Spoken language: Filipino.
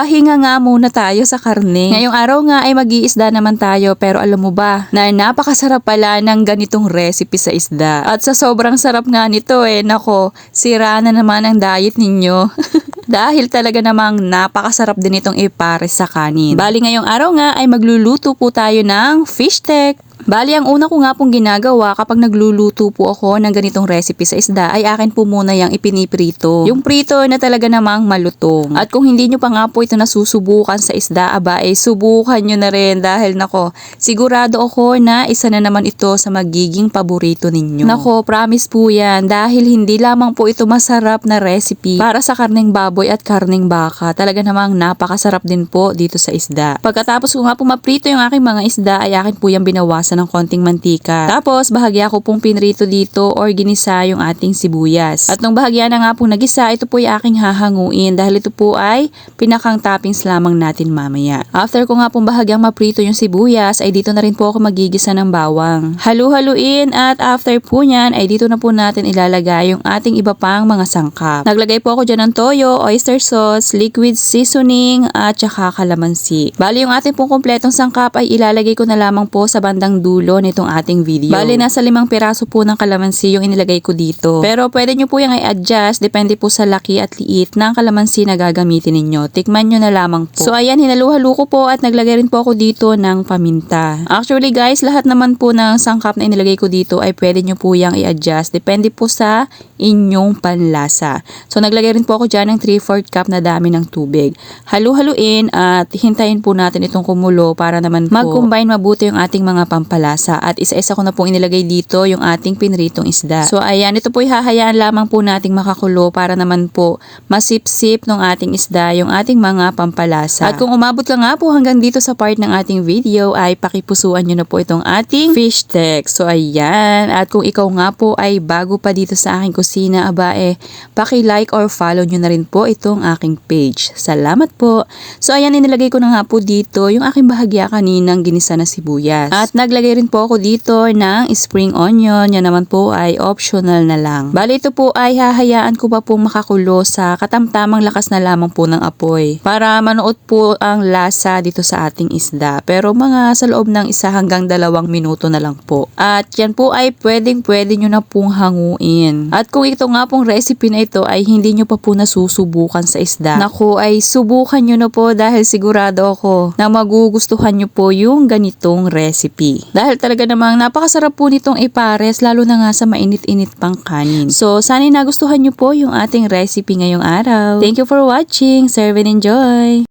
pahinga nga muna tayo sa karne. Ngayong araw nga ay mag-iisda naman tayo, pero alam mo ba na napakasarap pala ng ganitong recipe sa isda. At sa sobrang sarap nga nito nako, sira na naman ang diet ninyo. Dahil talaga namang napakasarap din itong ipares sa kanin. Bali ngayong araw nga ay magluluto po tayo ng fish tech. Bali, ang una ko nga pong ginagawa kapag nagluluto po ako ng ganitong recipe sa isda ay akin po muna yung ipiniprito. Yung prito na talaga namang malutong. At kung hindi nyo pa nga po ito nasusubukan sa isda, subukan nyo na rin dahil nako, sigurado ako na isa na naman ito sa magiging paborito ninyo. Nako, promise po yan dahil hindi lamang po ito masarap na recipe para sa karneng baboy at karneng baka. Talaga namang napakasarap din po dito sa isda. Pagkatapos ko nga po maprito yung aking mga isda ay akin po yung binawasan ng konting mantika. Tapos, bahagya ko pong pinrito dito or ginisa yung ating sibuyas. At nung bahagya na nga pong nagisa, ito po yung aking hahanguin dahil ito po ay pinakang toppings lamang natin mamaya. After ko nga pong bahagyang maprito yung sibuyas, ay dito na rin po ako magigisa ng bawang. Halu-haluin at after po nyan, ay dito na po natin ilalagay yung ating iba pang mga sangkap. Naglagay po ako dyan ng toyo, oyster sauce, liquid seasoning, at saka kalamansi. Bali yung ating pong kompletong sangkap ay ilalagay ko na lamang po sa bandang dulo nitong ating video. Bali, nasa 5 piraso po ng kalamansi yung inilagay ko dito. Pero pwede nyo po yung i-adjust, depende po sa laki at liit ng kalamansi na gagamitin ninyo. Tikman nyo na lamang po. So ayan, hinalu-halo ko po at naglagay rin po ako dito ng paminta. Actually guys, lahat naman po ng sangkap na inilagay ko dito ay pwede nyo po yung i-adjust. Depende po sa inyong panlasa. So naglagay rin po ako dyan ng 3/4 cup na dami ng tubig. Halu-haluin at hintayin po natin itong kumulo para naman po mag-combine mabuti yung ating mga pampalasa. At isa-isa ko na pong inilagay dito yung ating pinritong isda. So ayan, ito po hahayaan lamang po nating makakulo para naman po masip-sip ng ating isda yung ating mga pampalasa. At kung umabot ka nga po hanggang dito sa part ng ating video ay pakipusuan nyo na po itong ating fish tech. So ayan, at kung ikaw nga po ay bago pa dito sa aking kusina, paki-like or follow nyo na rin po itong aking page. Salamat po. So ayan, inilagay ko na nga po dito yung aking bahagya kaninang ginisa na sibuyas. At naglagay rin po ako dito ng spring onion. Yan naman po ay optional na lang. Bali ito po ay hahayaan ko pa pong makakulo sa katamtamang lakas na lamang po ng apoy para manuot po ang lasa dito sa ating isda. Pero mga sa loob ng 1 hanggang 2 minuto na lang po. At yan po ay pwede nyo na pong hanguin. At kung ito nga pong recipe na ito ay hindi nyo pa po nasusubukan sa isda, naku ay subukan nyo na po dahil sigurado ako na magugustuhan nyo po yung ganitong recipe. Dahil talaga namang napakasarap po nitong ipares lalo na nga sa mainit-init pang kanin. So sana nagustuhan nyo po yung ating recipe ngayong araw. Thank you for watching. Serve and enjoy!